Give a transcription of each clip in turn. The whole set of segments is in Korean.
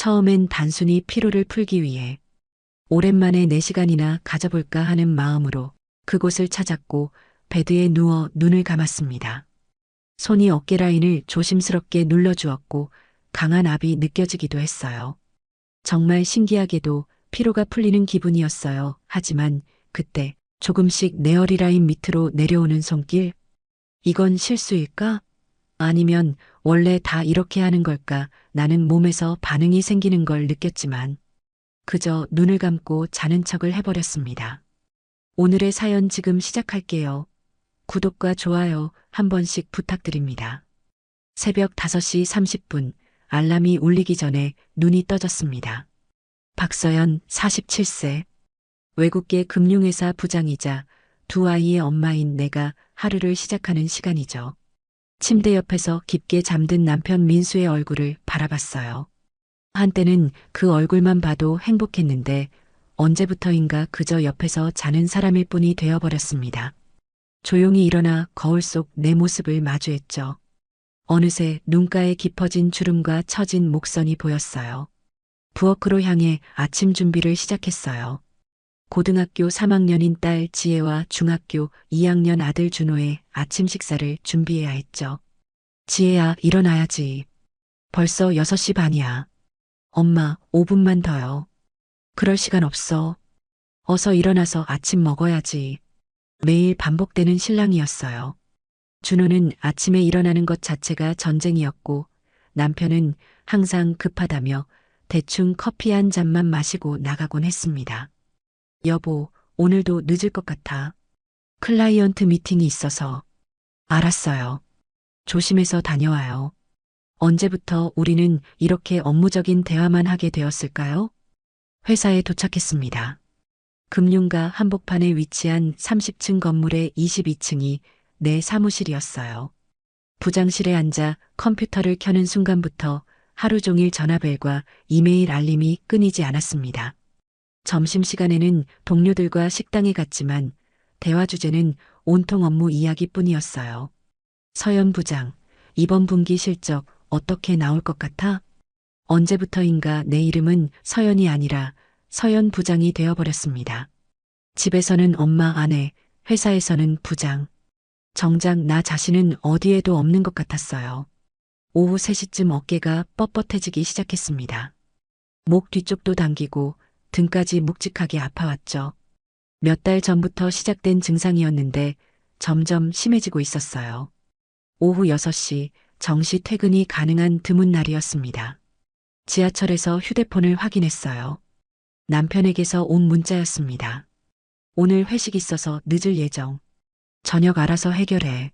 처음엔 단순히 피로를 풀기 위해 오랜만에 4시간이나 가져볼까 하는 마음으로 그곳을 찾았고 베드에 누워 눈을 감았습니다. 손이 어깨 라인을 조심스럽게 눌러주었고 강한 압이 느껴지기도 했어요. 정말 신기하게도 피로가 풀리는 기분이었어요. 하지만 그때 조금씩 내 허리라인 밑으로 내려오는 손길? 이건 실수일까? 아니면 원래 다 이렇게 하는 걸까? 나는 몸에서 반응이 생기는 걸 느꼈지만 그저 눈을 감고 자는 척을 해버렸습니다. 오늘의 사연 지금 시작할게요. 구독과 좋아요 한 번씩 부탁드립니다. 새벽 5시 30분 알람이 울리기 전에 눈이 떠졌습니다. 박서연 47세. 외국계 금융회사 부장이자 두 아이의 엄마인 내가 하루를 시작하는 시간이죠. 침대 옆에서 깊게 잠든 남편 민수의 얼굴을 바라봤어요. 한때는 그 얼굴만 봐도 행복했는데 언제부터인가 그저 옆에서 자는 사람일 뿐이 되어버렸습니다. 조용히 일어나 거울 속 내 모습을 마주했죠. 어느새 눈가에 깊어진 주름과 처진 목선이 보였어요. 부엌으로 향해 아침 준비를 시작했어요. 고등학교 3학년인 딸 지혜와 중학교 2학년 아들 준호의 아침 식사를 준비해야 했죠. 지혜야, 일어나야지. 벌써 6시 반이야. 엄마, 5분만 더요. 그럴 시간 없어. 어서 일어나서 아침 먹어야지. 매일 반복되는 실랑이였어요. 준호는 아침에 일어나는 것 자체가 전쟁이었고 남편은 항상 급하다며 대충 커피 한 잔만 마시고 나가곤 했습니다. 여보, 오늘도 늦을 것 같아. 클라이언트 미팅이 있어서. 알았어요. 조심해서 다녀와요. 언제부터 우리는 이렇게 업무적인 대화만 하게 되었을까요? 회사에 도착했습니다. 금융가 한복판에 위치한 30층 건물의 22층이 내 사무실이었어요. 부장실에 앉아 컴퓨터를 켜는 순간부터 하루 종일 전화벨과 이메일 알림이 끊이지 않았습니다. 점심시간에는 동료들과 식당에 갔지만 대화 주제는 온통 업무 이야기뿐이었어요. 서연 부장, 이번 분기 실적 어떻게 나올 것 같아? 언제부터인가 내 이름은 서연이 아니라 서연 부장이 되어버렸습니다. 집에서는 엄마 아내, 회사에서는 부장. 정작 나 자신은 어디에도 없는 것 같았어요. 오후 3시쯤 어깨가 뻣뻣해지기 시작했습니다. 목 뒤쪽도 당기고 등까지 묵직하게 아파왔죠. 몇 달 전부터 시작된 증상이었는데 점점 심해지고 있었어요. 오후 6시 정시 퇴근이 가능한 드문 날이었습니다. 지하철에서 휴대폰을 확인했어요. 남편에게서 온 문자였습니다. 오늘 회식 있어서 늦을 예정. 저녁 알아서 해결해.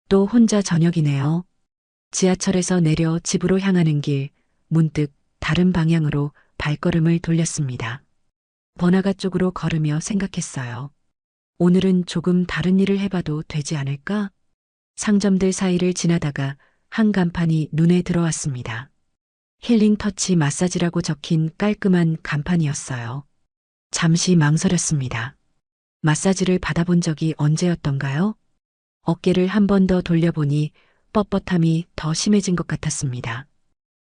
또 혼자 저녁이네요. 지하철에서 내려 집으로 향하는 길, 문득 다른 방향으로 발걸음을 돌렸습니다. 번화가 쪽으로 걸으며 생각했어요. 오늘은 조금 다른 일을 해봐도 되지 않을까? 상점들 사이를 지나다가 한 간판이 눈에 들어왔습니다. 힐링 터치 마사지라고 적힌 깔끔한 간판이었어요. 잠시 망설였습니다. 마사지를 받아본 적이 언제였던가요? 어깨를 한 번 더 돌려보니 뻣뻣함이 더 심해진 것 같았습니다.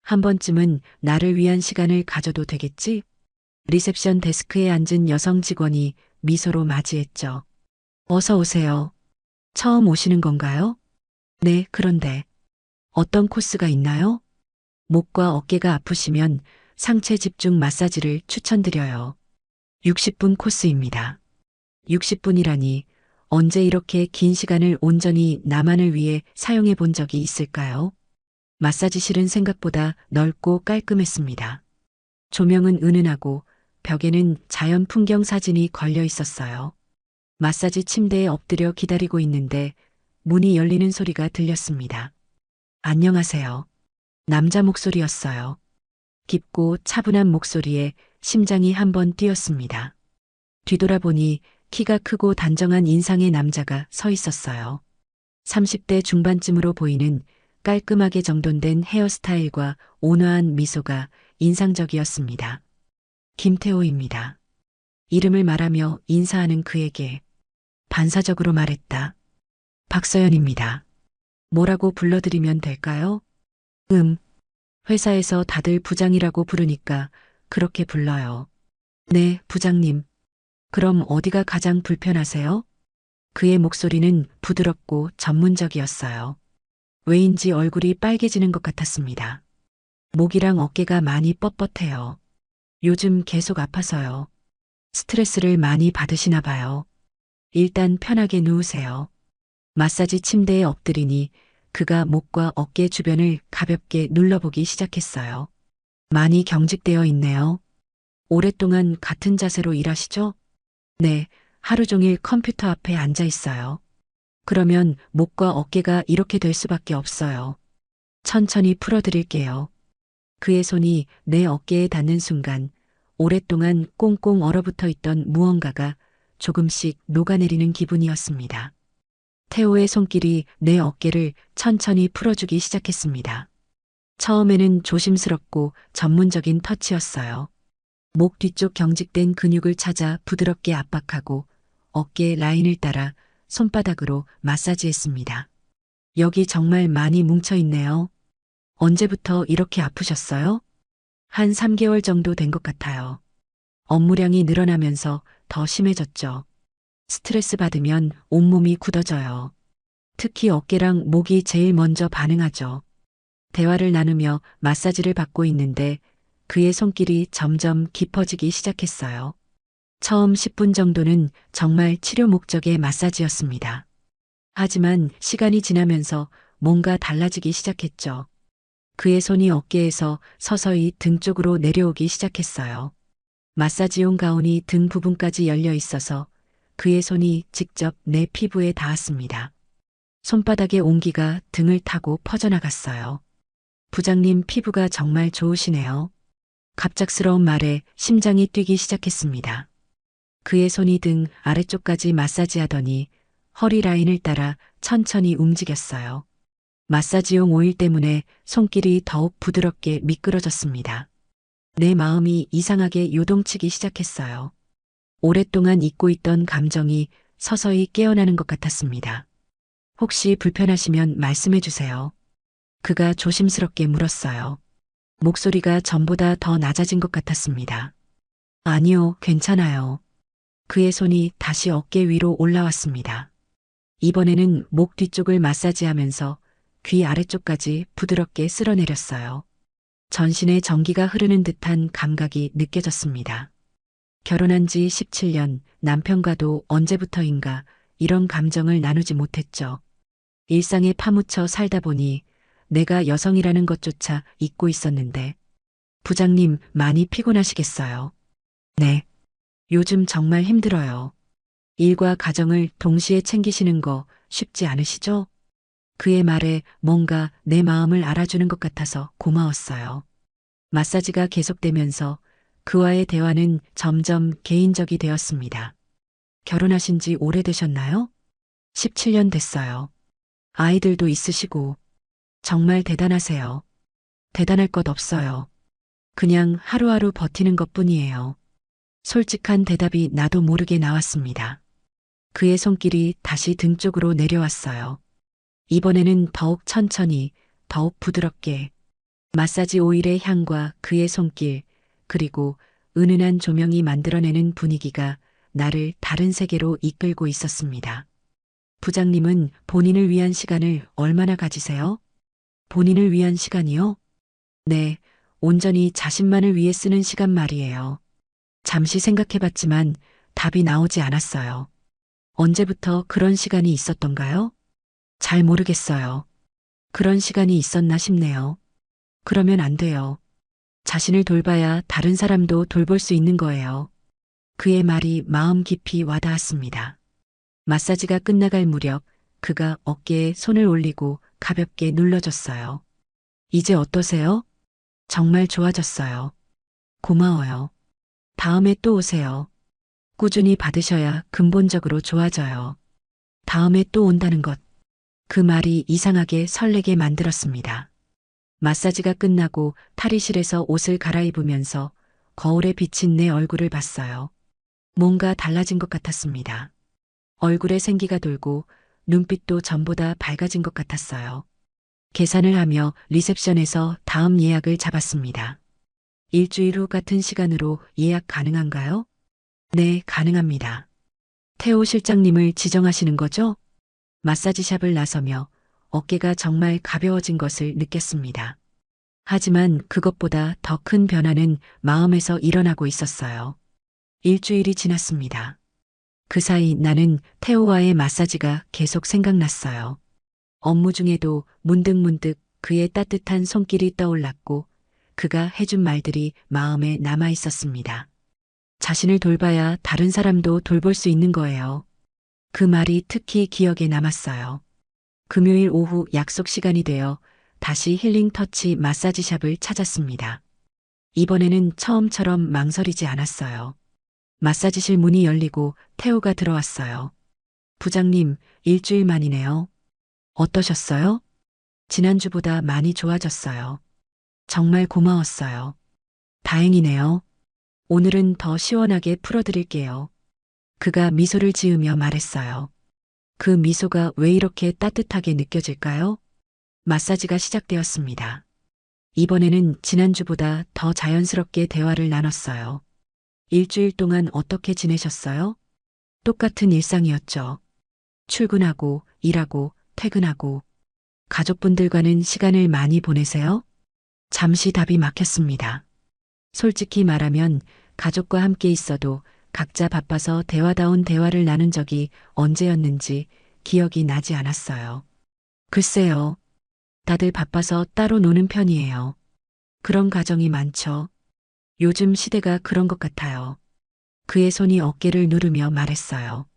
한 번쯤은 나를 위한 시간을 가져도 되겠지? 리셉션 데스크에 앉은 여성 직원이 미소로 맞이했죠. 어서 오세요. 처음 오시는 건가요? 네, 그런데 어떤 코스가 있나요? 목과 어깨가 아프시면 상체 집중 마사지를 추천드려요. 60분 코스입니다. 60분이라니 언제 이렇게 긴 시간을 온전히 나만을 위해 사용해 본 적이 있을까요? 마사지실은 생각보다 넓고 깔끔했습니다. 조명은 은은하고 벽에는 자연 풍경 사진이 걸려 있었어요. 마사지 침대에 엎드려 기다리고 있는데 문이 열리는 소리가 들렸습니다. 안녕하세요. 남자 목소리였어요. 깊고 차분한 목소리에 심장이 한번 뛰었습니다. 뒤돌아보니 키가 크고 단정한 인상의 남자가 서 있었어요. 30대 중반쯤으로 보이는 깔끔하게 정돈된 헤어스타일과 온화한 미소가 인상적이었습니다. 김태호입니다. 이름을 말하며 인사하는 그에게 반사적으로 말했다. 박서연입니다. 뭐라고 불러드리면 될까요? 회사에서 다들 부장이라고 부르니까 그렇게 불러요. 네, 부장님. 그럼 어디가 가장 불편하세요? 그의 목소리는 부드럽고 전문적이었어요. 왜인지 얼굴이 빨개지는 것 같았습니다. 목이랑 어깨가 많이 뻣뻣해요. 요즘 계속 아파서요. 스트레스를 많이 받으시나 봐요. 일단 편하게 누우세요. 마사지 침대에 엎드리니 그가 목과 어깨 주변을 가볍게 눌러보기 시작했어요. 많이 경직되어 있네요. 오랫동안 같은 자세로 일하시죠? 네, 하루 종일 컴퓨터 앞에 앉아 있어요. 그러면 목과 어깨가 이렇게 될 수밖에 없어요. 천천히 풀어드릴게요. 그의 손이 내 어깨에 닿는 순간 오랫동안 꽁꽁 얼어붙어 있던 무언가가 조금씩 녹아내리는 기분이었습니다. 태호의 손길이 내 어깨를 천천히 풀어주기 시작했습니다. 처음에는 조심스럽고 전문적인 터치였어요. 목 뒤쪽 경직된 근육을 찾아 부드럽게 압박하고 어깨 라인을 따라 손바닥으로 마사지했습니다. 여기 정말 많이 뭉쳐 있네요. 언제부터 이렇게 아프셨어요? 한 3개월 정도 된 것 같아요. 업무량이 늘어나면서 더 심해졌죠. 스트레스 받으면 온몸이 굳어져요. 특히 어깨랑 목이 제일 먼저 반응하죠. 대화를 나누며 마사지를 받고 있는데 그의 손길이 점점 깊어지기 시작했어요. 처음 10분 정도는 정말 치료 목적의 마사지였습니다. 하지만 시간이 지나면서 뭔가 달라지기 시작했죠. 그의 손이 어깨에서 서서히 등 쪽으로 내려오기 시작했어요. 마사지용 가운이 등 부분까지 열려 있어서 그의 손이 직접 내 피부에 닿았습니다. 손바닥의 온기가 등을 타고 퍼져나갔어요. 부장님 피부가 정말 좋으시네요. 갑작스러운 말에 심장이 뛰기 시작했습니다. 그의 손이 등 아래쪽까지 마사지하더니 허리 라인을 따라 천천히 움직였어요. 마사지용 오일 때문에 손길이 더욱 부드럽게 미끄러졌습니다. 내 마음이 이상하게 요동치기 시작했어요. 오랫동안 잊고 있던 감정이 서서히 깨어나는 것 같았습니다. 혹시 불편하시면 말씀해 주세요. 그가 조심스럽게 물었어요. 목소리가 전보다 더 낮아진 것 같았습니다. 아니요, 괜찮아요. 그의 손이 다시 어깨 위로 올라왔습니다. 이번에는 목 뒤쪽을 마사지하면서 귀 아래쪽까지 부드럽게 쓸어내렸어요. 전신에 전기가 흐르는 듯한 감각이 느껴졌습니다. 결혼한 지 17년, 남편과도 언제부터인가 이런 감정을 나누지 못했죠. 일상에 파묻혀 살다 보니 내가 여성이라는 것조차 잊고 있었는데, 부장님 많이 피곤하시겠어요? 네. 요즘 정말 힘들어요. 일과 가정을 동시에 챙기시는 거 쉽지 않으시죠? 그의 말에 뭔가 내 마음을 알아주는 것 같아서 고마웠어요. 마사지가 계속되면서 그와의 대화는 점점 개인적이 되었습니다. 결혼하신 지 오래되셨나요? 17년 됐어요. 아이들도 있으시고 정말 대단하세요. 대단할 것 없어요. 그냥 하루하루 버티는 것뿐이에요. 솔직한 대답이 나도 모르게 나왔습니다. 그의 손길이 다시 등 쪽으로 내려왔어요. 이번에는 더욱 천천히, 더욱 부드럽게 마사지 오일의 향과 그의 손길, 그리고 은은한 조명이 만들어내는 분위기가 나를 다른 세계로 이끌고 있었습니다. 부장님은 본인을 위한 시간을 얼마나 가지세요? 본인을 위한 시간이요? 네, 온전히 자신만을 위해 쓰는 시간 말이에요. 잠시 생각해봤지만 답이 나오지 않았어요. 언제부터 그런 시간이 있었던가요? 잘 모르겠어요. 그런 시간이 있었나 싶네요. 그러면 안 돼요. 자신을 돌봐야 다른 사람도 돌볼 수 있는 거예요. 그의 말이 마음 깊이 와닿았습니다. 마사지가 끝나갈 무렵 그가 어깨에 손을 올리고 가볍게 눌러줬어요. 이제 어떠세요? 정말 좋아졌어요. 고마워요. 다음에 또 오세요. 꾸준히 받으셔야 근본적으로 좋아져요. 다음에 또 온다는 것. 그 말이 이상하게 설레게 만들었습니다. 마사지가 끝나고 탈의실에서 옷을 갈아입으면서 거울에 비친 내 얼굴을 봤어요. 뭔가 달라진 것 같았습니다. 얼굴에 생기가 돌고 눈빛도 전보다 밝아진 것 같았어요. 계산을 하며 리셉션에서 다음 예약을 잡았습니다. 일주일 후 같은 시간으로 예약 가능한가요? 네, 가능합니다. 태호 실장님을 지정하시는 거죠? 마사지샵을 나서며 어깨가 정말 가벼워진 것을 느꼈습니다. 하지만 그것보다 더 큰 변화는 마음에서 일어나고 있었어요. 일주일이 지났습니다. 그 사이 나는 태호와의 마사지가 계속 생각났어요. 업무 중에도 문득문득 그의 따뜻한 손길이 떠올랐고 그가 해준 말들이 마음에 남아 있었습니다. 자신을 돌봐야 다른 사람도 돌볼 수 있는 거예요. 그 말이 특히 기억에 남았어요. 금요일 오후 약속 시간이 되어 다시 힐링 터치 마사지샵을 찾았습니다. 이번에는 처음처럼 망설이지 않았어요. 마사지실 문이 열리고 태호가 들어왔어요. 부장님, 일주일 만이네요. 어떠셨어요? 지난주보다 많이 좋아졌어요. 정말 고마웠어요. 다행이네요. 오늘은 더 시원하게 풀어드릴게요. 그가 미소를 지으며 말했어요. 그 미소가 왜 이렇게 따뜻하게 느껴질까요? 마사지가 시작되었습니다. 이번에는 지난주보다 더 자연스럽게 대화를 나눴어요. 일주일 동안 어떻게 지내셨어요? 똑같은 일상이었죠. 출근하고, 일하고, 퇴근하고. 가족분들과는 시간을 많이 보내세요? 잠시 답이 막혔습니다. 솔직히 말하면 가족과 함께 있어도 각자 바빠서 대화다운 대화를 나눈 적이 언제였는지 기억이 나지 않았어요. 글쎄요. 다들 바빠서 따로 노는 편이에요. 그런 가정이 많죠. 요즘 시대가 그런 것 같아요. 그의 손이 어깨를 누르며 말했어요.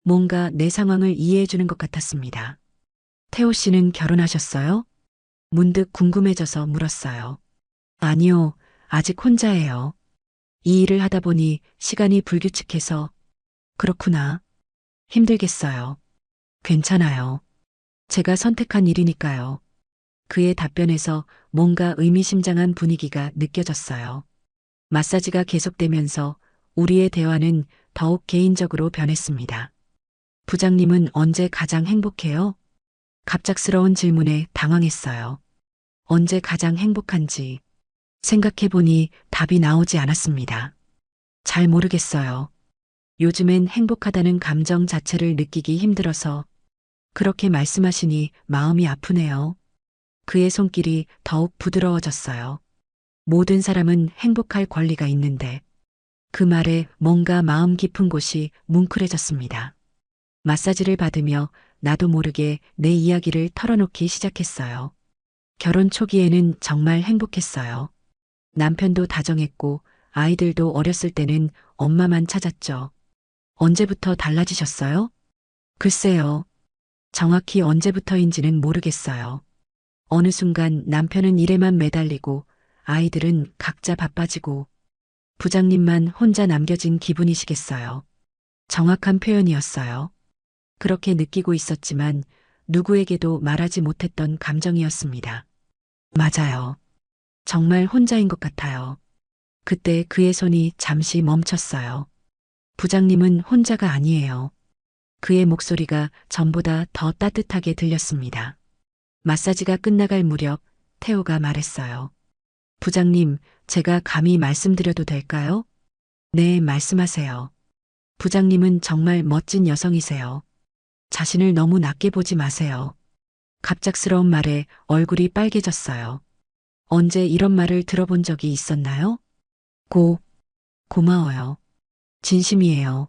뭔가 내 상황을 이해해 주는 것 같았습니다. 태호 씨는 결혼하셨어요? 문득 궁금해져서 물었어요. 아니요, 아직 혼자예요. 이 일을 하다 보니 시간이 불규칙해서. 그렇구나. 힘들겠어요. 괜찮아요. 제가 선택한 일이니까요. 그의 답변에서 뭔가 의미심장한 분위기가 느껴졌어요. 마사지가 계속되면서 우리의 대화는 더욱 개인적으로 변했습니다. 부장님은 언제 가장 행복해요? 갑작스러운 질문에 당황했어요. 언제 가장 행복한지 생각해보니 답이 나오지 않았습니다. 잘 모르겠어요. 요즘엔 행복하다는 감정 자체를 느끼기 힘들어서 그렇게 말씀하시니 마음이 아프네요. 그의 손길이 더욱 부드러워졌어요. 모든 사람은 행복할 권리가 있는데 그 말에 뭔가 마음 깊은 곳이 뭉클해졌습니다. 마사지를 받으며 나도 모르게 내 이야기를 털어놓기 시작했어요. 결혼 초기에는 정말 행복했어요. 남편도 다정했고 아이들도 어렸을 때는 엄마만 찾았죠. 언제부터 달라지셨어요? 글쎄요. 정확히 언제부터인지는 모르겠어요. 어느 순간 남편은 일에만 매달리고 아이들은 각자 바빠지고 부장님만 혼자 남겨진 기분이시겠어요. 정확한 표현이었어요. 그렇게 느끼고 있었지만 누구에게도 말하지 못했던 감정이었습니다. 맞아요. 정말 혼자인 것 같아요. 그때 그의 손이 잠시 멈췄어요. 부장님은 혼자가 아니에요. 그의 목소리가 전보다 더 따뜻하게 들렸습니다. 마사지가 끝나갈 무렵 태호가 말했어요. 부장님, 제가 감히 말씀드려도 될까요? 네, 말씀하세요. 부장님은 정말 멋진 여성이세요. 자신을 너무 낮게 보지 마세요. 갑작스러운 말에 얼굴이 빨개졌어요. 언제 이런 말을 들어본 적이 있었나요? 고마워요. 진심이에요.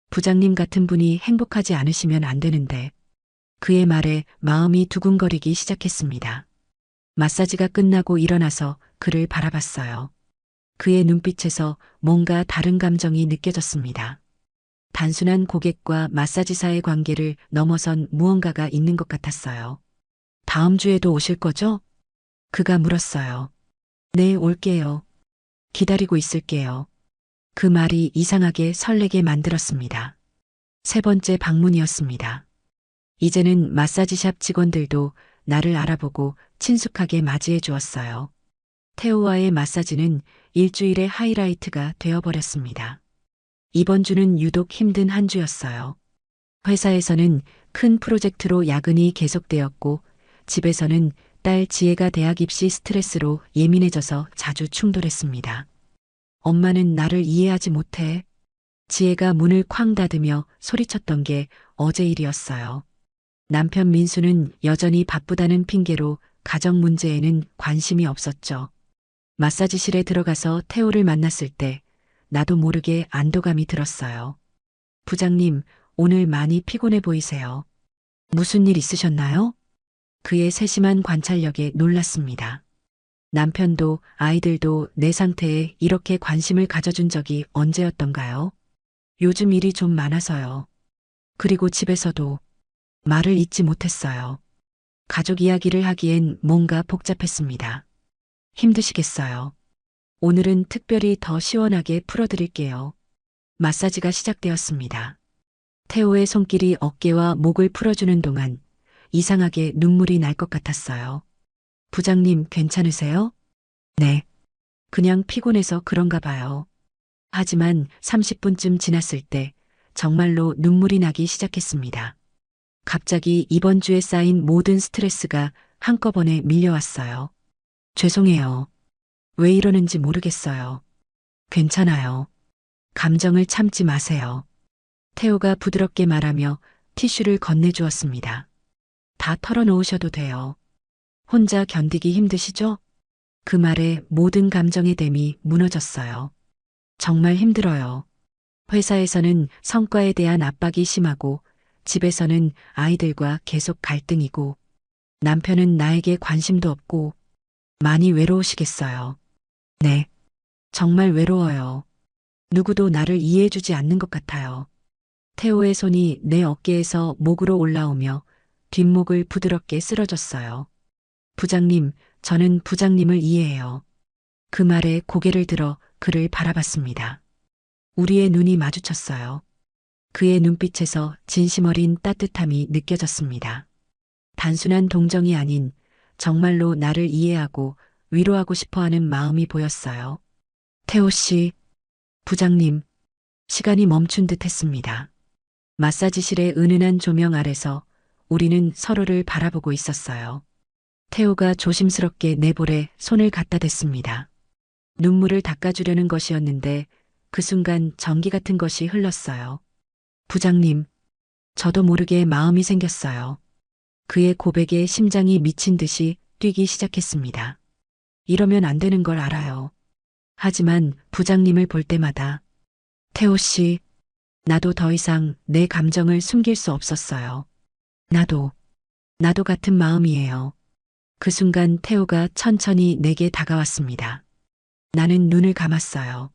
부장님 같은 분이 행복하지 않으시면 안 되는데 그의 말에 마음이 두근거리기 시작했습니다. 마사지가 끝나고 일어나서 그를 바라봤어요. 그의 눈빛에서 뭔가 다른 감정이 느껴졌습니다. 단순한 고객과 마사지사의 관계를 넘어선 무언가가 있는 것 같았어요. 다음 주에도 오실 거죠? 그가 물었어요. 네, 올게요. 기다리고 있을게요. 그 말이 이상하게 설레게 만들었습니다. 세 번째 방문이었습니다. 이제는 마사지샵 직원들도 나를 알아보고 친숙하게 맞이해 주었어요. 태호와의 마사지는 일주일의 하이라이트가 되어버렸습니다. 이번 주는 유독 힘든 한 주였어요. 회사에서는 큰 프로젝트로 야근이 계속되었고 집에서는 딸 지혜가 대학 입시 스트레스로 예민해져서 자주 충돌했습니다. 엄마는 나를 이해하지 못해. 지혜가 문을 쾅 닫으며 소리쳤던 게 어제 일이었어요. 남편 민수는 여전히 바쁘다는 핑계로 가정 문제에는 관심이 없었죠. 마사지실에 들어가서 태호를 만났을 때 나도 모르게 안도감이 들었어요. 부장님, 오늘 많이 피곤해 보이세요. 무슨 일 있으셨나요? 그의 세심한 관찰력에 놀랐습니다. 남편도 아이들도 내 상태에 이렇게 관심을 가져준 적이 언제였던가요? 요즘 일이 좀 많아서요. 그리고 집에서도 말을 잇지 못했어요. 가족 이야기를 하기엔 뭔가 복잡했습니다. 힘드시겠어요. 오늘은 특별히 더 시원하게 풀어드릴게요. 마사지가 시작되었습니다. 태호의 손길이 어깨와 목을 풀어주는 동안 이상하게 눈물이 날 것 같았어요. 부장님, 괜찮으세요? 네. 그냥 피곤해서 그런가 봐요. 하지만 30분쯤 지났을 때 정말로 눈물이 나기 시작했습니다. 갑자기 이번 주에 쌓인 모든 스트레스가 한꺼번에 밀려왔어요. 죄송해요. 왜 이러는지 모르겠어요. 괜찮아요. 감정을 참지 마세요. 태호가 부드럽게 말하며 티슈를 건네주었습니다. 다 털어놓으셔도 돼요. 혼자 견디기 힘드시죠? 그 말에 모든 감정의 댐이 무너졌어요. 정말 힘들어요. 회사에서는 성과에 대한 압박이 심하고 집에서는 아이들과 계속 갈등이고 남편은 나에게 관심도 없고 많이 외로우시겠어요. 네. 정말 외로워요. 누구도 나를 이해해주지 않는 것 같아요. 태호의 손이 내 어깨에서 목으로 올라오며 뒷목을 부드럽게 쓸어줬어요. 부장님, 저는 부장님을 이해해요. 그 말에 고개를 들어 그를 바라봤습니다. 우리의 눈이 마주쳤어요. 그의 눈빛에서 진심 어린 따뜻함이 느껴졌습니다. 단순한 동정이 아닌 정말로 나를 이해하고 위로하고 싶어 하는 마음이 보였어요. 태호 씨, 부장님, 시간이 멈춘 듯 했습니다. 마사지실의 은은한 조명 아래서 우리는 서로를 바라보고 있었어요. 태호가 조심스럽게 내 볼에 손을 갖다 댔습니다. 눈물을 닦아주려는 것이었는데 그 순간 전기 같은 것이 흘렀어요. 부장님, 저도 모르게 마음이 생겼어요. 그의 고백에 심장이 미친 듯이 뛰기 시작했습니다. 이러면 안 되는 걸 알아요. 하지만 부장님을 볼 때마다 태호 씨, 나도 더 이상 내 감정을 숨길 수 없었어요. 나도 같은 마음이에요. 그 순간 태호가 천천히 내게 다가왔습니다. 나는 눈을 감았어요.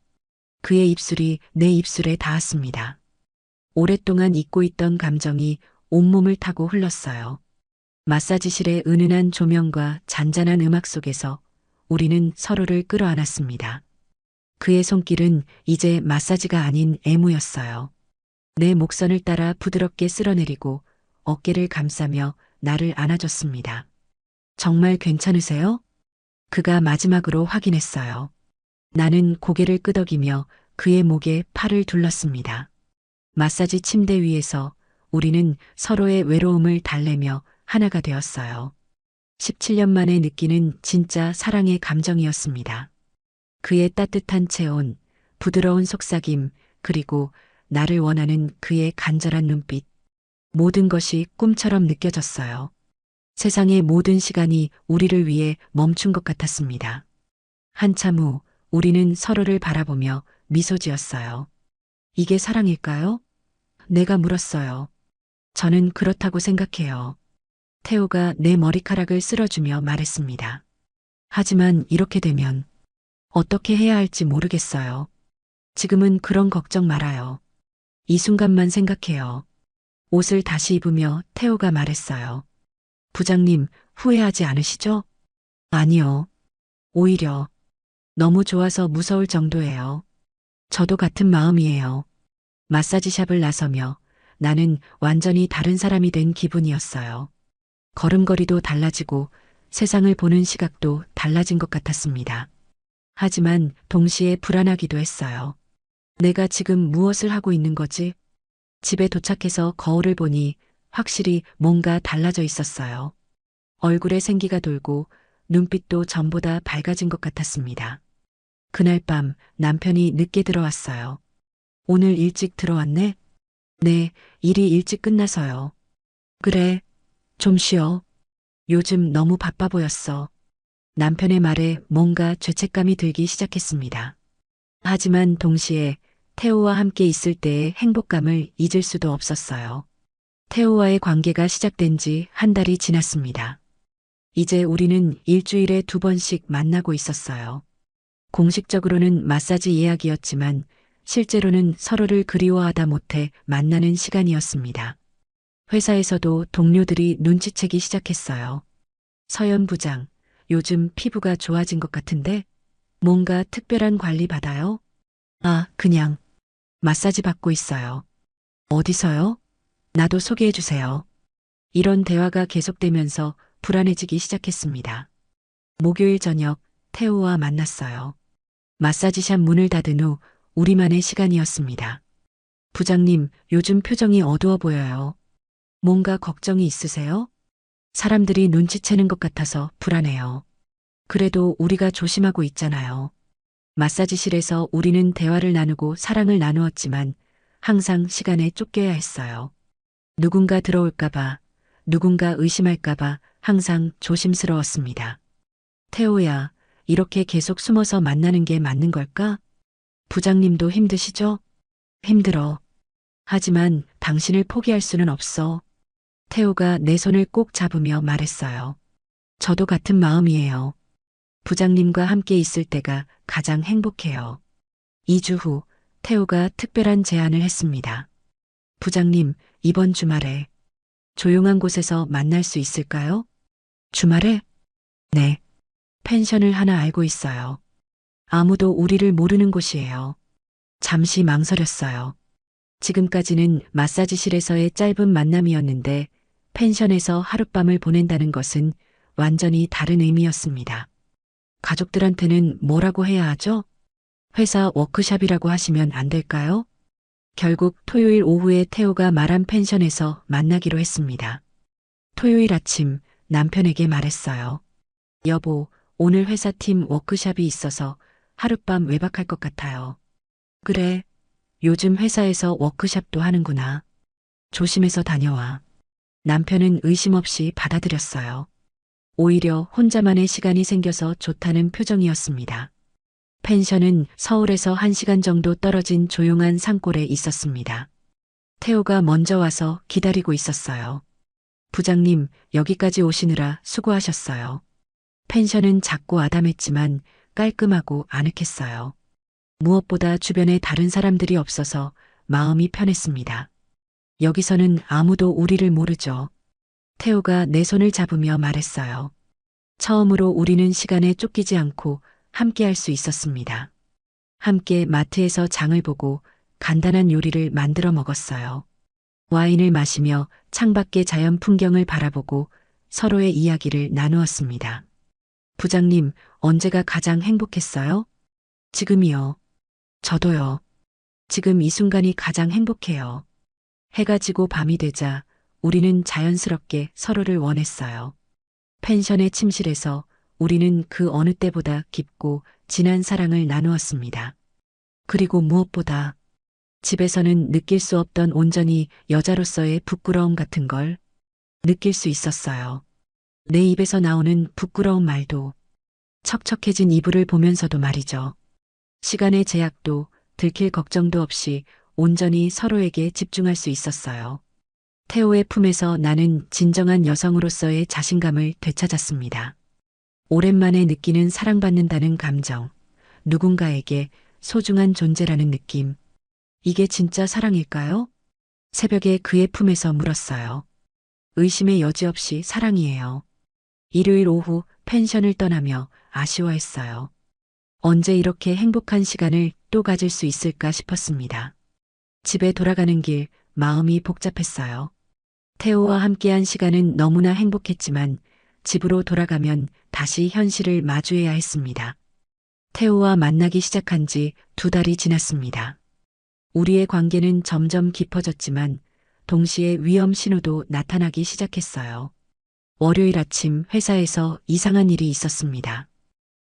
그의 입술이 내 입술에 닿았습니다. 오랫동안 잊고 있던 감정이 온몸을 타고 흘렀어요. 마사지실의 은은한 조명과 잔잔한 음악 속에서 우리는 서로를 끌어안았습니다. 그의 손길은 이제 마사지가 아닌 애무였어요. 내 목선을 따라 부드럽게 쓸어내리고 어깨를 감싸며 나를 안아줬습니다. 정말 괜찮으세요? 그가 마지막으로 확인했어요. 나는 고개를 끄덕이며 그의 목에 팔을 둘렀습니다. 마사지 침대 위에서 우리는 서로의 외로움을 달래며 하나가 되었어요. 17년 만에 느끼는 진짜 사랑의 감정이었습니다. 그의 따뜻한 체온, 부드러운 속삭임, 그리고 나를 원하는 그의 간절한 눈빛. 모든 것이 꿈처럼 느껴졌어요. 세상의 모든 시간이 우리를 위해 멈춘 것 같았습니다. 한참 후 우리는 서로를 바라보며 미소 지었어요. 이게 사랑일까요? 내가 물었어요. 저는 그렇다고 생각해요. 태호가 내 머리카락을 쓸어주며 말했습니다. 하지만 이렇게 되면 어떻게 해야 할지 모르겠어요. 지금은 그런 걱정 말아요. 이 순간만 생각해요. 옷을 다시 입으며 태호가 말했어요. 부장님, 후회하지 않으시죠? 아니요. 오히려 너무 좋아서 무서울 정도예요. 저도 같은 마음이에요. 마사지샵을 나서며 나는 완전히 다른 사람이 된 기분이었어요. 걸음걸이도 달라지고 세상을 보는 시각도 달라진 것 같았습니다. 하지만 동시에 불안하기도 했어요. 내가 지금 무엇을 하고 있는 거지? 집에 도착해서 거울을 보니 확실히 뭔가 달라져 있었어요. 얼굴에 생기가 돌고 눈빛도 전보다 밝아진 것 같았습니다. 그날 밤 남편이 늦게 들어왔어요. 오늘 일찍 들어왔네? 네, 일이 일찍 끝나서요. 그래, 좀 쉬어. 요즘 너무 바빠 보였어. 남편의 말에 뭔가 죄책감이 들기 시작했습니다. 하지만 동시에 태호와 함께 있을 때의 행복감을 잊을 수도 없었어요. 태호와의 관계가 시작된 지 한 달이 지났습니다. 이제 우리는 일주일에 2번씩 만나고 있었어요. 공식적으로는 마사지 예약이었지만 실제로는 서로를 그리워하다 못해 만나는 시간이었습니다. 회사에서도 동료들이 눈치채기 시작했어요. 서연 부장, 요즘 피부가 좋아진 것 같은데 뭔가 특별한 관리 받아요? 아, 그냥 마사지 받고 있어요. 어디서요? 나도 소개해 주세요. 이런 대화가 계속되면서 불안해지기 시작했습니다. 목요일 저녁 태우와 만났어요. 마사지샵 문을 닫은 후 우리만의 시간이었습니다. 부장님, 요즘 표정이 어두워 보여요. 뭔가 걱정이 있으세요? 사람들이 눈치채는 것 같아서 불안해요. 그래도 우리가 조심하고 있잖아요. 마사지실에서 우리는 대화를 나누고 사랑을 나누었지만 항상 시간에 쫓겨야 했어요. 누군가 들어올까봐, 누군가 의심할까봐 항상 조심스러웠습니다. 태호야, 이렇게 계속 숨어서 만나는 게 맞는 걸까? 부장님도 힘드시죠? 힘들어. 하지만 당신을 포기할 수는 없어. 태호가 내 손을 꼭 잡으며 말했어요. 저도 같은 마음이에요. 부장님과 함께 있을 때가 가장 행복해요. 2주 후 태호가 특별한 제안을 했습니다. 부장님, 이번 주말에 조용한 곳에서 만날 수 있을까요? 주말에? 네. 펜션을 하나 알고 있어요. 아무도 우리를 모르는 곳이에요. 잠시 망설였어요. 지금까지는 마사지실에서의 짧은 만남이었는데 펜션에서 하룻밤을 보낸다는 것은 완전히 다른 의미였습니다. 가족들한테는 뭐라고 해야 하죠? 회사 워크숍이라고 하시면 안 될까요? 결국 토요일 오후에 태호가 말한 펜션에서 만나기로 했습니다. 토요일 아침 남편에게 말했어요. 여보, 오늘 회사팀 워크숍이 있어서 하룻밤 외박할 것 같아요. 그래, 요즘 회사에서 워크숍도 하는구나. 조심해서 다녀와. 남편은 의심 없이 받아들였어요. 오히려 혼자만의 시간이 생겨서 좋다는 표정이었습니다. 펜션은 서울에서 1시간 정도 떨어진 조용한 산골에 있었습니다. 태호가 먼저 와서 기다리고 있었어요. 부장님, 여기까지 오시느라 수고하셨어요. 펜션은 작고 아담했지만 깔끔하고 아늑했어요. 무엇보다 주변에 다른 사람들이 없어서 마음이 편했습니다. 여기서는 아무도 우리를 모르죠. 태호가 내 손을 잡으며 말했어요. 처음으로 우리는 시간에 쫓기지 않고 함께 할 수 있었습니다. 함께 마트에서 장을 보고 간단한 요리를 만들어 먹었어요. 와인을 마시며 창밖의 자연 풍경을 바라보고 서로의 이야기를 나누었습니다. 부장님, 언제가 가장 행복했어요? 지금이요. 저도요. 지금 이 순간이 가장 행복해요. 해가 지고 밤이 되자 우리는 자연스럽게 서로를 원했어요. 펜션의 침실에서 우리는 그 어느 때보다 깊고 진한 사랑을 나누었습니다. 그리고 무엇보다 집에서는 느낄 수 없던 온전히 여자로서의 부끄러움 같은 걸 느낄 수 있었어요. 내 입에서 나오는 부끄러운 말도 척척해진 이불을 보면서도 말이죠. 시간의 제약도 들킬 걱정도 없이 온전히 서로에게 집중할 수 있었어요. 태호의 품에서 나는 진정한 여성으로서의 자신감을 되찾았습니다. 오랜만에 느끼는 사랑받는다는 감정, 누군가에게 소중한 존재라는 느낌. 이게 진짜 사랑일까요? 새벽에 그의 품에서 물었어요. 의심의 여지 없이 사랑이에요. 일요일 오후 펜션을 떠나며 아쉬워했어요. 언제 이렇게 행복한 시간을 또 가질 수 있을까 싶었습니다. 집에 돌아가는 길 마음이 복잡했어요. 태호와 함께한 시간은 너무나 행복했지만 집으로 돌아가면 다시 현실을 마주해야 했습니다. 태호와 만나기 시작한 지 2달이 지났습니다. 우리의 관계는 점점 깊어졌지만 동시에 위험 신호도 나타나기 시작했어요. 월요일 아침 회사에서 이상한 일이 있었습니다.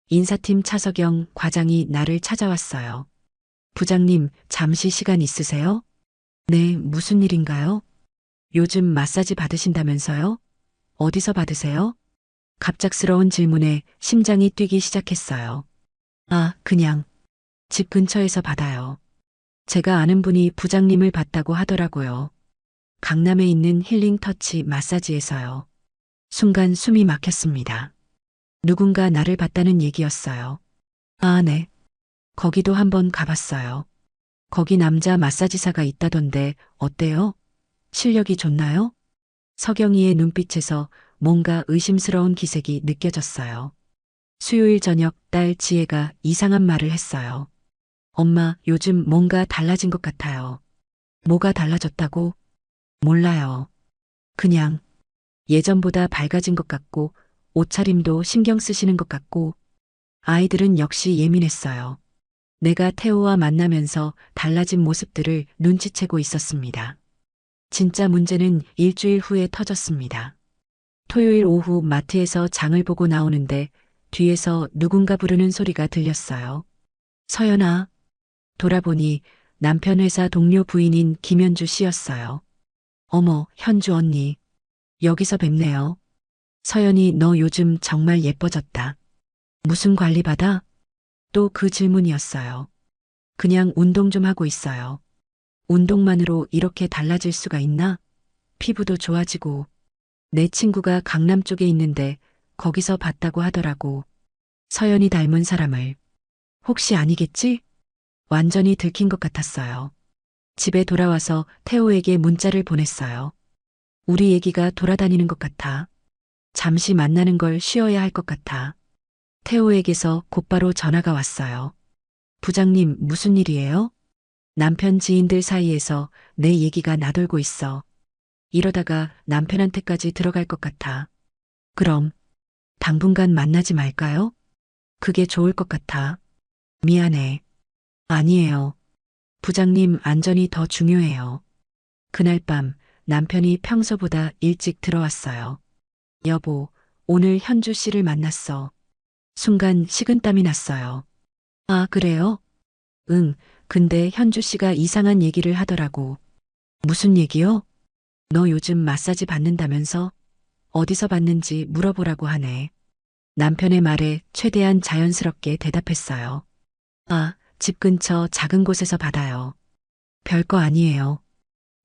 인사팀 차석영 과장이 나를 찾아왔어요. 부장님, 잠시 시간 있으세요? 네, 무슨 일인가요? 요즘 마사지 받으신다면서요? 어디서 받으세요? 갑작스러운 질문에 심장이 뛰기 시작했어요. 아, 그냥 집 근처에서 받아요. 제가 아는 분이 부장님을 봤다고 하더라고요. 강남에 있는 힐링 터치 마사지에서요. 순간 숨이 막혔습니다. 누군가 나를 봤다는 얘기였어요. 아, 네. 거기도 한번 가봤어요. 거기 남자 마사지사가 있다던데 어때요? 실력이 좋나요? 석영이의 눈빛에서 뭔가 의심스러운 기색이 느껴졌어요. 수요일 저녁 딸 지혜가 이상한 말을 했어요. 엄마, 요즘 뭔가 달라진 것 같아요. 뭐가 달라졌다고? 몰라요. 그냥 예전보다 밝아진 것 같고, 옷차림도 신경 쓰시는 것 같고, 아이들은 역시 예민했어요. 내가 태호와 만나면서 달라진 모습들을 눈치채고 있었습니다. 진짜 문제는 일주일 후에 터졌습니다. 토요일 오후 마트에서 장을 보고 나오는데 뒤에서 누군가 부르는 소리가 들렸어요. 서연아. 돌아보니 남편 회사 동료 부인인 김현주 씨였어요. 어머, 현주 언니. 여기서 뵙네요. 서연이 너 요즘 정말 예뻐졌다. 무슨 관리 받아? 또 그 질문이었어요. 그냥 운동 좀 하고 있어요. 운동만으로 이렇게 달라질 수가 있나? 피부도 좋아지고. 내 친구가 강남 쪽에 있는데 거기서 봤다고 하더라고. 서연이 닮은 사람을. 혹시 아니겠지? 완전히 들킨 것 같았어요. 집에 돌아와서 태호에게 문자를 보냈어요. 우리 얘기가 돌아다니는 것 같아. 잠시 만나는 걸 쉬어야 할 것 같아. 태호에게서 곧바로 전화가 왔어요. 부장님, 무슨 일이에요? 남편 지인들 사이에서 내 얘기가 나돌고 있어. 이러다가 남편한테까지 들어갈 것 같아. 그럼 당분간 만나지 말까요? 그게 좋을 것 같아. 미안해. 아니에요. 부장님 안전이 더 중요해요. 그날 밤 남편이 평소보다 일찍 들어왔어요. 여보, 오늘 현주 씨를 만났어. 순간 식은땀이 났어요. 아, 그래요? 응, 근데 현주 씨가 이상한 얘기를 하더라고. 무슨 얘기요? 너 요즘 마사지 받는다면서? 어디서 받는지 물어보라고 하네. 남편의 말에 최대한 자연스럽게 대답했어요. 아, 집 근처 작은 곳에서 받아요. 별거 아니에요.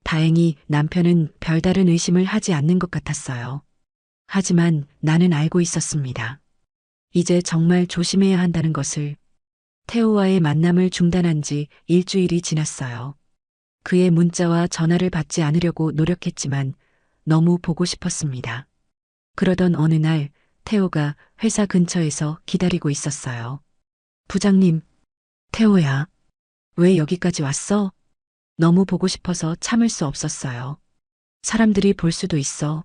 다행히 남편은 별다른 의심을 하지 않는 것 같았어요. 하지만 나는 알고 있었습니다. 이제 정말 조심해야 한다는 것을. 태호와의 만남을 중단한 지 일주일이 지났어요. 그의 문자와 전화를 받지 않으려고 노력했지만 너무 보고 싶었습니다. 그러던 어느 날 태호가 회사 근처에서 기다리고 있었어요. 부장님, 태호야, 왜 여기까지 왔어? 너무 보고 싶어서 참을 수 없었어요. 사람들이 볼 수도 있어.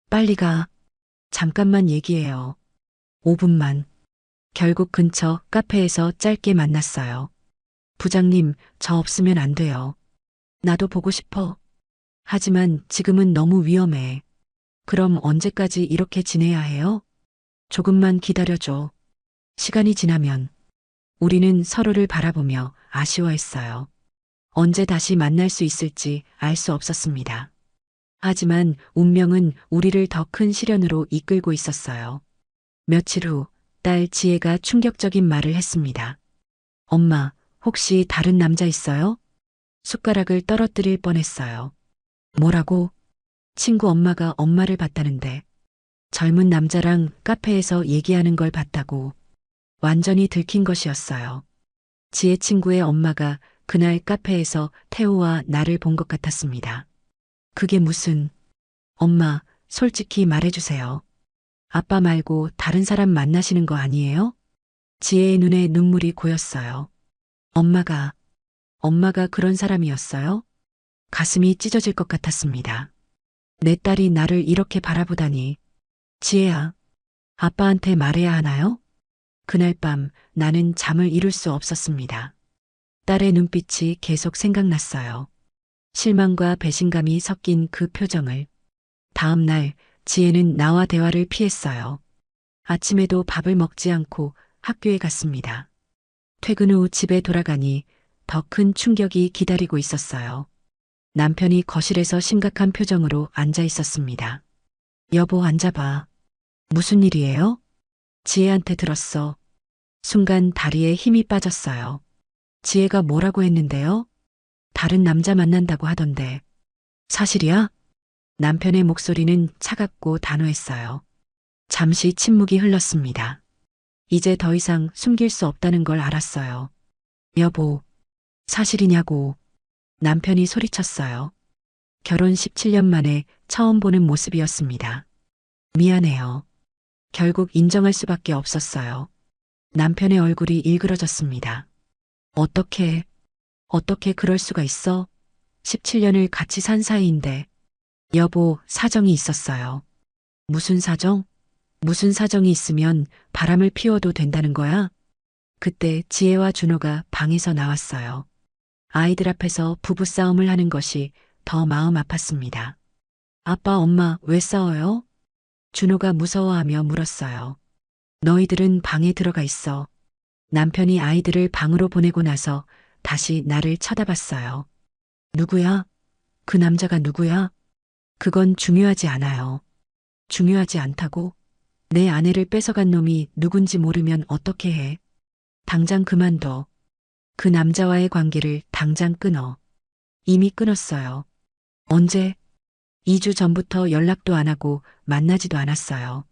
빨리 가. 잠깐만 얘기해요. 5분만. 결국 근처 카페에서 짧게 만났어요. 부장님, 저 없으면 안 돼요. 나도 보고 싶어. 하지만 지금은 너무 위험해. 그럼 언제까지 이렇게 지내야 해요? 조금만 기다려줘. 시간이 지나면 우리는 서로를 바라보며 아쉬워했어요. 언제 다시 만날 수 있을지 알 수 없었습니다. 하지만 운명은 우리를 더 큰 시련으로 이끌고 있었어요. 며칠 후 딸 지혜가 충격적인 말을 했습니다. 엄마, 혹시 다른 남자 있어요? 숟가락을 떨어뜨릴 뻔했어요. 뭐라고? 친구 엄마가 엄마를 봤다는데 젊은 남자랑 카페에서 얘기하는 걸 봤다고. 완전히 들킨 것이었어요. 지혜 친구의 엄마가 그날 카페에서 태호와 나를 본 것 같았습니다. 그게 무슨... 엄마, 솔직히 말해주세요. 아빠 말고 다른 사람 만나시는 거 아니에요? 지혜의 눈에 눈물이 고였어요. 엄마가 그런 사람이었어요? 가슴이 찢어질 것 같았습니다. 내 딸이 나를 이렇게 바라보다니. 지혜야, 아빠한테 말해야 하나요? 그날 밤 나는 잠을 이룰 수 없었습니다. 딸의 눈빛이 계속 생각났어요. 실망과 배신감이 섞인 그 표정을. 다음 날 지혜는 나와 대화를 피했어요. 아침에도 밥을 먹지 않고 학교에 갔습니다. 퇴근 후 집에 돌아가니 더 큰 충격이 기다리고 있었어요. 남편이 거실에서 심각한 표정으로 앉아 있었습니다. 여보, 앉아봐. 무슨 일이에요? 지혜한테 들었어. 순간 다리에 힘이 빠졌어요. 지혜가 뭐라고 했는데요? 다른 남자 만난다고 하던데. 사실이야? 남편의 목소리는 차갑고 단호했어요. 잠시 침묵이 흘렀습니다. 이제 더 이상 숨길 수 없다는 걸 알았어요. 여보, 사실이냐고. 남편이 소리쳤어요. 결혼 17년 만에 처음 보는 모습이었습니다. 미안해요. 결국 인정할 수밖에 없었어요. 남편의 얼굴이 일그러졌습니다. 어떻게 그럴 수가 있어? 17년을 같이 산 사이인데. 여보, 사정이 있었어요. 무슨 사정? 무슨 사정이 있으면 바람을 피워도 된다는 거야? 그때 지혜와 준호가 방에서 나왔어요. 아이들 앞에서 부부싸움을 하는 것이 더 마음 아팠습니다. 아빠, 엄마, 왜 싸워요? 준호가 무서워하며 물었어요. 너희들은 방에 들어가 있어. 남편이 아이들을 방으로 보내고 나서 다시 나를 쳐다봤어요. 누구야? 그 남자가 누구야? 그건 중요하지 않아요. 중요하지 않다고? 내 아내를 뺏어간 놈이 누군지 모르면 어떻게 해? 당장 그만둬. 그 남자와의 관계를 당장 끊어. 이미 끊었어요. 언제? 2주 전부터 연락도 안 하고 만나지도 않았어요.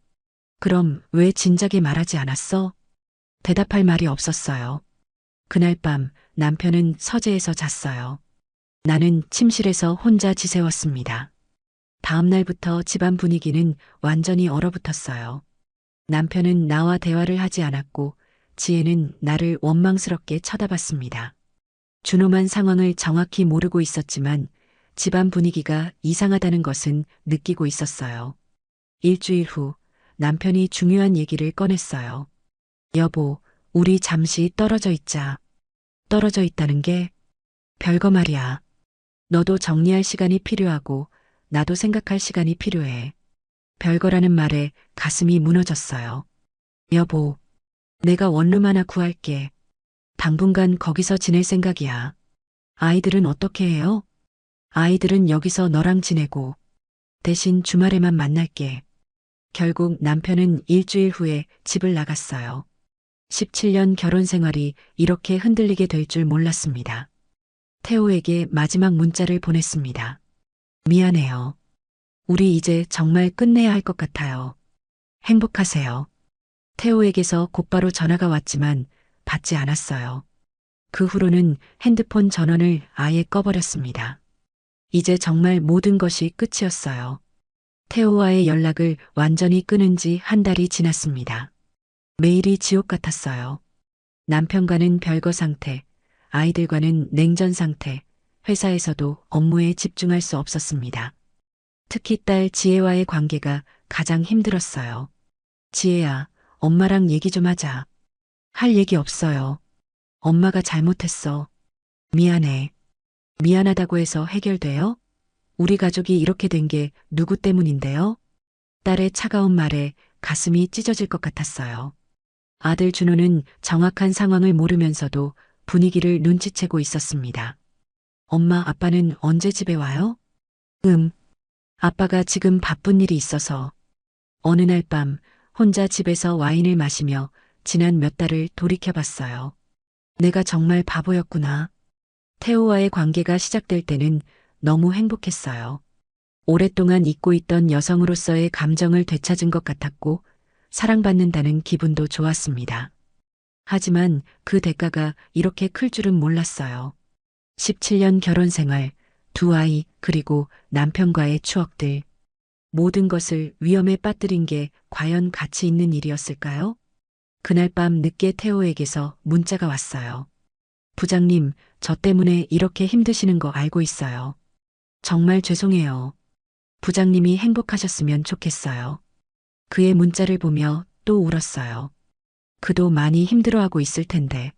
그럼 왜 진작에 말하지 않았어? 대답할 말이 없었어요. 그날 밤 남편은 서재에서 잤어요. 나는 침실에서 혼자 지새웠습니다. 다음 날부터 집안 분위기는 완전히 얼어붙었어요. 남편은 나와 대화를 하지 않았고 지혜는 나를 원망스럽게 쳐다봤습니다. 준호만 상황을 정확히 모르고 있었지만 집안 분위기가 이상하다는 것은 느끼고 있었어요. 일주일 후 남편이 중요한 얘기를 꺼냈어요. 여보, 우리 잠시 떨어져 있자. 떨어져 있다는 게 별거 말이야. 너도 정리할 시간이 필요하고 나도 생각할 시간이 필요해. 별거라는 말에 가슴이 무너졌어요. 여보, 내가 원룸 하나 구할게. 당분간 거기서 지낼 생각이야. 아이들은 어떻게 해요? 아이들은 여기서 너랑 지내고 대신 주말에만 만날게. 결국 남편은 일주일 후에 집을 나갔어요. 17년 결혼 생활이 이렇게 흔들리게 될 줄 몰랐습니다. 태호에게 마지막 문자를 보냈습니다. 미안해요. 우리 이제 정말 끝내야 할 것 같아요. 행복하세요. 태호에게서 곧바로 전화가 왔지만 받지 않았어요. 그 후로는 핸드폰 전원을 아예 꺼버렸습니다. 이제 정말 모든 것이 끝이었어요. 태호와의 연락을 완전히 끊은 지 한 달이 지났습니다. 매일이 지옥 같았어요. 남편과는 별거 상태, 아이들과는 냉전 상태, 회사에서도 업무에 집중할 수 없었습니다. 특히 딸 지혜와의 관계가 가장 힘들었어요. 지혜야, 엄마랑 얘기 좀 하자. 할 얘기 없어요. 엄마가 잘못했어. 미안해. 미안하다고 해서 해결돼요? 우리 가족이 이렇게 된 게 누구 때문인데요? 딸의 차가운 말에 가슴이 찢어질 것 같았어요. 아들 준호는 정확한 상황을 모르면서도 분위기를 눈치채고 있었습니다. 엄마, 아빠는 언제 집에 와요? 아빠가 지금 바쁜 일이 있어서. 어느 날 밤 혼자 집에서 와인을 마시며 지난 몇 달을 돌이켜봤어요. 내가 정말 바보였구나. 태호와의 관계가 시작될 때는 너무 행복했어요. 오랫동안 잊고 있던 여성으로서의 감정을 되찾은 것 같았고 사랑받는다는 기분도 좋았습니다. 하지만 그 대가가 이렇게 클 줄은 몰랐어요. 17년 결혼 생활, 두 아이, 그리고 남편과의 추억들. 모든 것을 위험에 빠뜨린 게 과연 가치 있는 일이었을까요? 그날 밤 늦게 태호에게서 문자가 왔어요. 부장님, 저 때문에 이렇게 힘드시는 거 알고 있어요. 정말 죄송해요. 부장님이 행복하셨으면 좋겠어요. 그의 문자를 보며 또 울었어요. 그도 많이 힘들어하고 있을 텐데.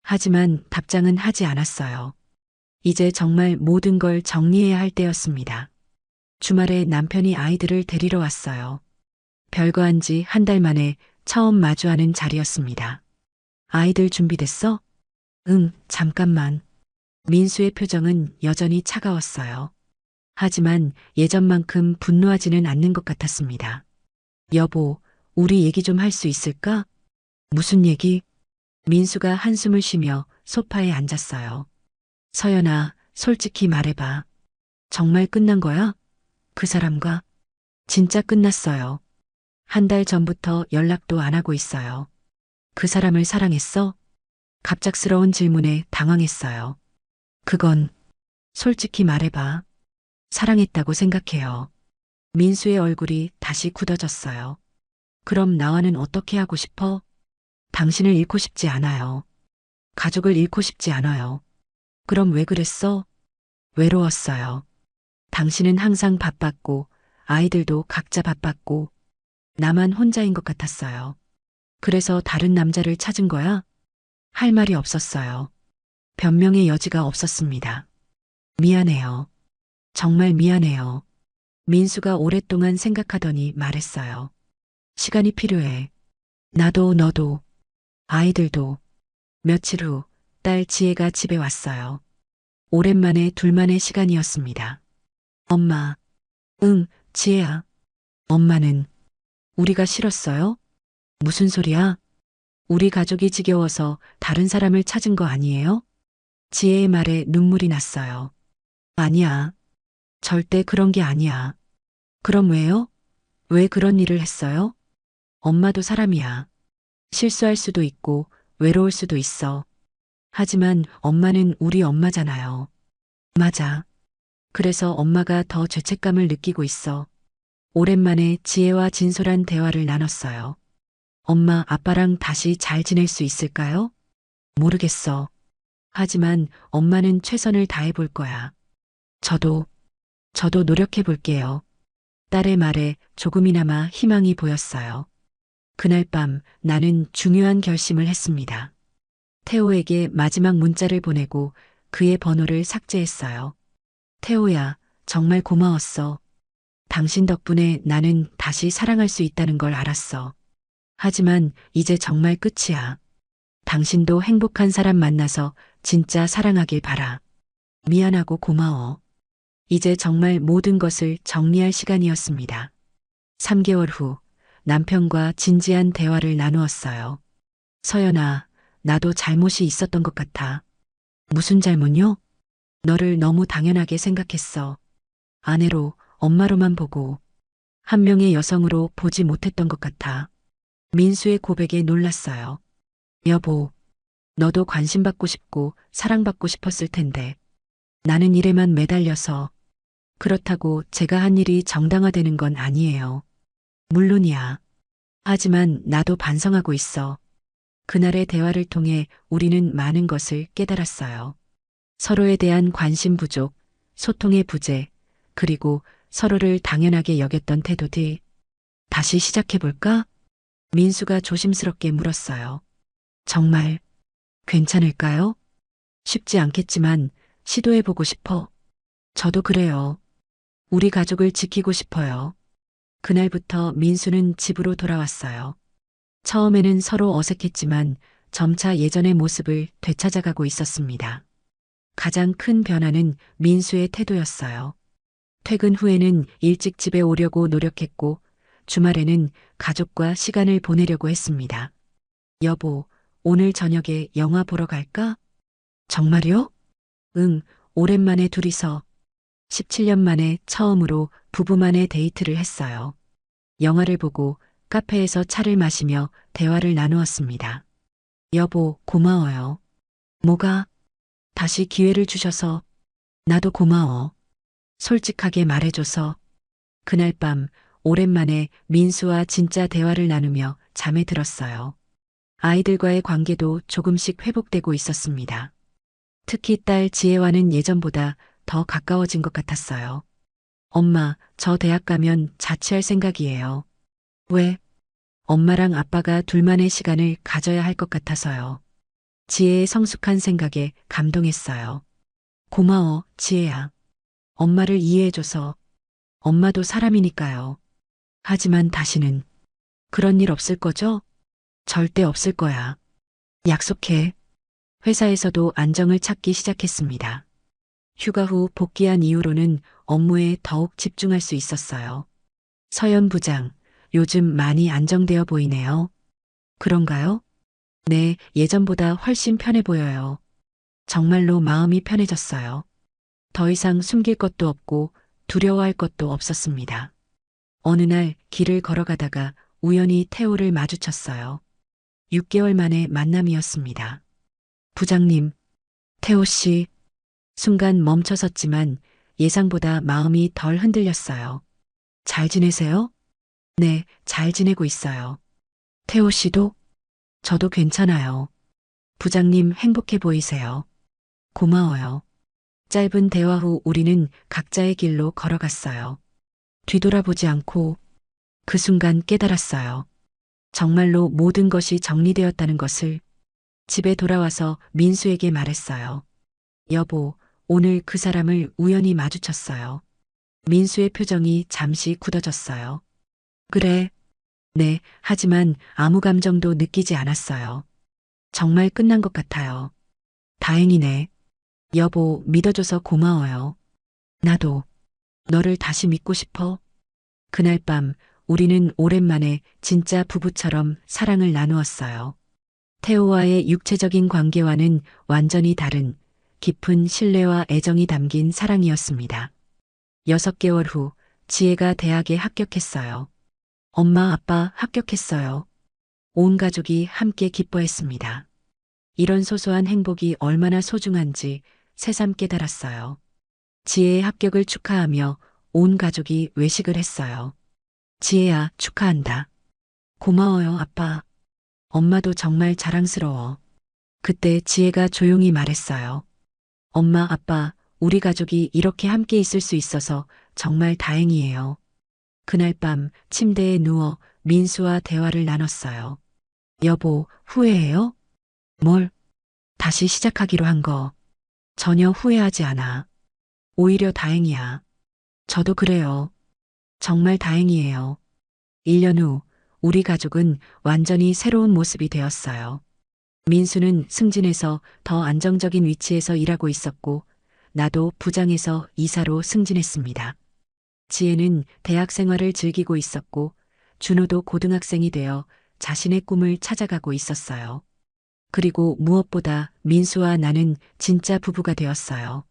하지만 답장은 하지 않았어요. 이제 정말 모든 걸 정리해야 할 때였습니다. 주말에 남편이 아이들을 데리러 왔어요. 별거 한지 한 달 만에 처음 마주하는 자리였습니다. 아이들 준비됐어? 응, 잠깐만. 민수의 표정은 여전히 차가웠어요. 하지만 예전만큼 분노하지는 않는 것 같았습니다. 여보, 우리 얘기 좀 할 수 있을까? 무슨 얘기? 민수가 한숨을 쉬며 소파에 앉았어요. 서연아, 솔직히 말해봐. 정말 끝난 거야? 그 사람과? 진짜 끝났어요. 한 달 전부터 연락도 안 하고 있어요. 그 사람을 사랑했어? 갑작스러운 질문에 당황했어요. 그건 솔직히 말해봐. 사랑했다고 생각해요. 민수의 얼굴이 다시 굳어졌어요. 그럼 나와는 어떻게 하고 싶어? 당신을 잃고 싶지 않아요. 가족을 잃고 싶지 않아요. 그럼 왜 그랬어? 외로웠어요. 당신은 항상 바빴고, 아이들도 각자 바빴고, 나만 혼자인 것 같았어요. 그래서 다른 남자를 찾은 거야? 할 말이 없었어요. 변명의 여지가 없었습니다. 미안해요. 정말 미안해요. 민수가 오랫동안 생각하더니 말했어요. 시간이 필요해. 나도 너도 아이들도. 며칠 후 딸 지혜가 집에 왔어요. 오랜만에 둘만의 시간이었습니다. 엄마. 응, 지혜야. 엄마는 우리가 싫었어요? 무슨 소리야? 우리 가족이 지겨워서 다른 사람을 찾은 거 아니에요? 지혜의 말에 눈물이 났어요. 아니야. 절대 그런 게 아니야. 그럼 왜요? 왜 그런 일을 했어요? 엄마도 사람이야. 실수할 수도 있고 외로울 수도 있어. 하지만 엄마는 우리 엄마잖아요. 맞아. 그래서 엄마가 더 죄책감을 느끼고 있어. 오랜만에 지혜와 진솔한 대화를 나눴어요. 엄마, 아빠랑 다시 잘 지낼 수 있을까요? 모르겠어. 하지만 엄마는 최선을 다해 볼 거야. 저도, 저도 노력해 볼게요. 딸의 말에 조금이나마 희망이 보였어요. 그날 밤 나는 중요한 결심을 했습니다. 태호에게 마지막 문자를 보내고 그의 번호를 삭제했어요. 태호야, 정말 고마웠어. 당신 덕분에 나는 다시 사랑할 수 있다는 걸 알았어. 하지만 이제 정말 끝이야. 당신도 행복한 사람 만나서 진짜 사랑하길 바라. 미안하고 고마워. 이제 정말 모든 것을 정리할 시간이었습니다. 3개월 후 남편과 진지한 대화를 나누었어요. 서연아, 나도 잘못이 있었던 것 같아. 무슨 잘못요? 너를 너무 당연하게 생각했어. 아내로, 엄마로만 보고 한 명의 여성으로 보지 못했던 것 같아. 민수의 고백에 놀랐어요. 여보, 너도 관심받고 싶고 사랑받고 싶었을 텐데 나는 일에만 매달려서 그렇다고 제가 한 일이 정당화되는 건 아니에요. 물론이야. 하지만 나도 반성하고 있어. 그날의 대화를 통해 우리는 많은 것을 깨달았어요. 서로에 대한 관심 부족, 소통의 부재, 그리고 서로를 당연하게 여겼던 태도들. 다시 시작해볼까? 민수가 조심스럽게 물었어요. 정말 괜찮을까요? 쉽지 않겠지만 시도해보고 싶어. 저도 그래요. 우리 가족을 지키고 싶어요. 그날부터 민수는 집으로 돌아왔어요. 처음에는 서로 어색했지만 점차 예전의 모습을 되찾아가고 있었습니다. 가장 큰 변화는 민수의 태도였어요. 퇴근 후에는 일찍 집에 오려고 노력했고 주말에는 가족과 시간을 보내려고 했습니다. 여보, 오늘 저녁에 영화 보러 갈까? 정말요? 응, 오랜만에 둘이서 17년 만에 처음으로 부부만의 데이트를 했어요. 영화를 보고 카페에서 차를 마시며 대화를 나누었습니다. 여보, 고마워요. 뭐가? 다시 기회를 주셔서. 나도 고마워. 솔직하게 말해줘서. 그날 밤 오랜만에 민수와 진짜 대화를 나누며 잠에 들었어요. 아이들과의 관계도 조금씩 회복되고 있었습니다. 특히 딸 지혜와는 예전보다 더 가까워진 것 같았어요. 엄마, 저 대학 가면 자취할 생각이에요. 왜? 엄마랑 아빠가 둘만의 시간을 가져야 할 것 같아서요. 지혜의 성숙한 생각에 감동했어요. 고마워, 지혜야. 엄마를 이해해줘서. 엄마도 사람이니까요. 하지만 다시는 그런 일 없을 거죠? 절대 없을 거야. 약속해. 회사에서도 안정을 찾기 시작했습니다. 휴가 후 복귀한 이후로는 업무에 더욱 집중할 수 있었어요. 서연 부장, 요즘 많이 안정되어 보이네요. 그런가요? 네, 예전보다 훨씬 편해 보여요. 정말로 마음이 편해졌어요. 더 이상 숨길 것도 없고 두려워할 것도 없었습니다. 어느 날 길을 걸어가다가 우연히 태호를 마주쳤어요. 6개월 만에 만남이었습니다. 부장님, 태호 씨, 순간 멈춰섰지만 예상보다 마음이 덜 흔들렸어요. 잘 지내세요? 네, 잘 지내고 있어요. 태호 씨도? 저도 괜찮아요. 부장님 행복해 보이세요. 고마워요. 짧은 대화 후 우리는 각자의 길로 걸어갔어요. 뒤돌아보지 않고 그 순간 깨달았어요. 정말로 모든 것이 정리되었다는 것을. 집에 돌아와서 민수에게 말했어요. 여보, 오늘 그 사람을 우연히 마주쳤어요. 민수의 표정이 잠시 굳어졌어요. 그래. 네, 하지만 아무 감정도 느끼지 않았어요. 정말 끝난 것 같아요. 다행이네. 여보, 믿어줘서 고마워요. 나도 너를 다시 믿고 싶어. 그날 밤 우리는 오랜만에 진짜 부부처럼 사랑을 나누었어요. 태호와의 육체적인 관계와는 완전히 다른 깊은 신뢰와 애정이 담긴 사랑이었습니다. 6개월 후 지혜가 대학에 합격했어요. 엄마, 아빠 합격했어요. 온 가족이 함께 기뻐했습니다. 이런 소소한 행복이 얼마나 소중한지 새삼 깨달았어요. 지혜의 합격을 축하하며 온 가족이 외식을 했어요. 지혜야, 축하한다. 고마워요, 아빠. 엄마도 정말 자랑스러워. 그때 지혜가 조용히 말했어요. 엄마, 아빠, 우리 가족이 이렇게 함께 있을 수 있어서 정말 다행이에요. 그날 밤 침대에 누워 민수와 대화를 나눴어요. 여보, 후회해요? 뭘? 다시 시작하기로 한 거. 전혀 후회하지 않아. 오히려 다행이야. 저도 그래요. 정말 다행이에요. 1년 후 우리 가족은 완전히 새로운 모습이 되었어요. 민수는 승진해서 더 안정적인 위치에서 일하고 있었고, 나도 부장에서 이사로 승진했습니다. 지혜는 대학 생활을 즐기고 있었고, 준호도 고등학생이 되어 자신의 꿈을 찾아가고 있었어요. 그리고 무엇보다 민수와 나는 진짜 부부가 되었어요.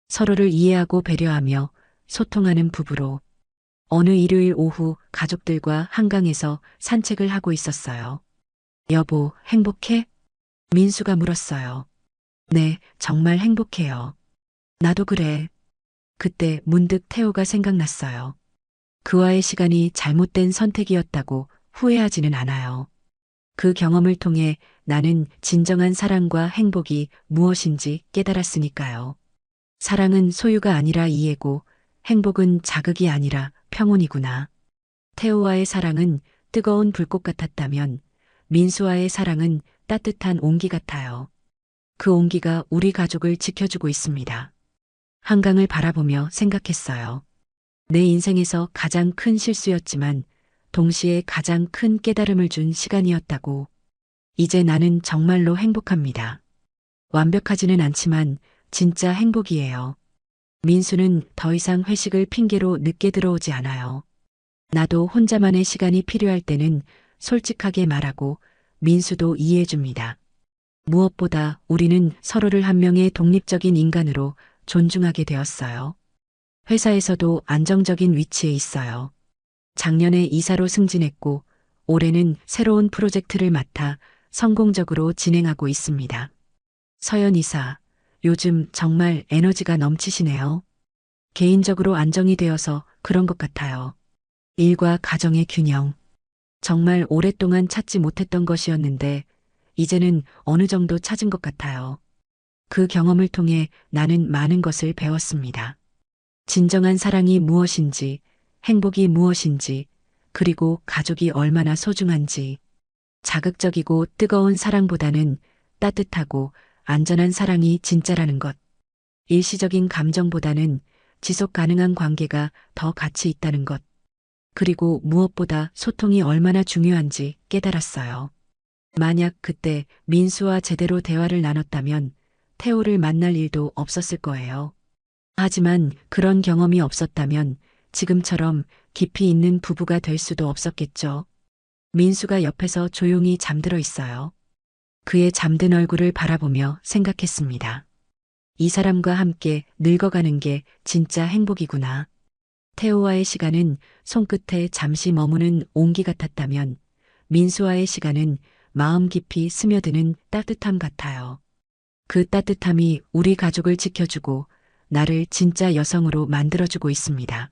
서로를 이해하고 배려하며 소통하는 부부로. 어느 일요일 오후 가족들과 한강에서 산책을 하고 있었어요. 여보, 행복해? 민수가 물었어요. 네, 정말 행복해요. 나도 그래. 그때 문득 태호가 생각났어요. 그와의 시간이 잘못된 선택이었다고 후회하지는 않아요. 그 경험을 통해 나는 진정한 사랑과 행복이 무엇인지 깨달았으니까요. 사랑은 소유가 아니라 이해고, 행복은 자극이 아니라 평온이구나. 태호와의 사랑은 뜨거운 불꽃 같았다면 민수와의 사랑은 따뜻한 온기 같아요. 그 온기가 우리 가족을 지켜주고 있습니다. 한강을 바라보며 생각했어요. 내 인생에서 가장 큰 실수였지만 동시에 가장 큰 깨달음을 준 시간이었다고. 이제 나는 정말로 행복합니다. 완벽하지는 않지만 진짜 행복이에요. 민수는 더 이상 회식을 핑계로 늦게 들어오지 않아요. 나도 혼자만의 시간이 필요할 때는 솔직하게 말하고 민수도 이해해줍니다. 무엇보다 우리는 서로를 한 명의 독립적인 인간으로 존중하게 되었어요. 회사에서도 안정적인 위치에 있어요. 작년에 이사로 승진했고 올해는 새로운 프로젝트를 맡아 성공적으로 진행하고 있습니다. 서연 이사, 요즘 정말 에너지가 넘치시네요. 개인적으로 안정이 되어서 그런 것 같아요. 일과 가정의 균형. 정말 오랫동안 찾지 못했던 것이었는데 이제는 어느 정도 찾은 것 같아요. 그 경험을 통해 나는 많은 것을 배웠습니다. 진정한 사랑이 무엇인지, 행복이 무엇인지, 그리고 가족이 얼마나 소중한지. 자극적이고 뜨거운 사랑보다는 따뜻하고 안전한 사랑이 진짜라는 것. 일시적인 감정보다는 지속 가능한 관계가 더 가치 있다는 것. 그리고 무엇보다 소통이 얼마나 중요한지 깨달았어요. 만약 그때 민수와 제대로 대화를 나눴다면 태호를 만날 일도 없었을 거예요. 하지만 그런 경험이 없었다면 지금처럼 깊이 있는 부부가 될 수도 없었겠죠. 민수가 옆에서 조용히 잠들어 있어요. 그의 잠든 얼굴을 바라보며 생각했습니다. 이 사람과 함께 늙어가는 게 진짜 행복이구나. 태호와의 시간은 손끝에 잠시 머무는 온기 같았다면 민수와의 시간은 마음 깊이 스며드는 따뜻함 같아요. 그 따뜻함이 우리 가족을 지켜주고 나를 진짜 여성으로 만들어주고 있습니다.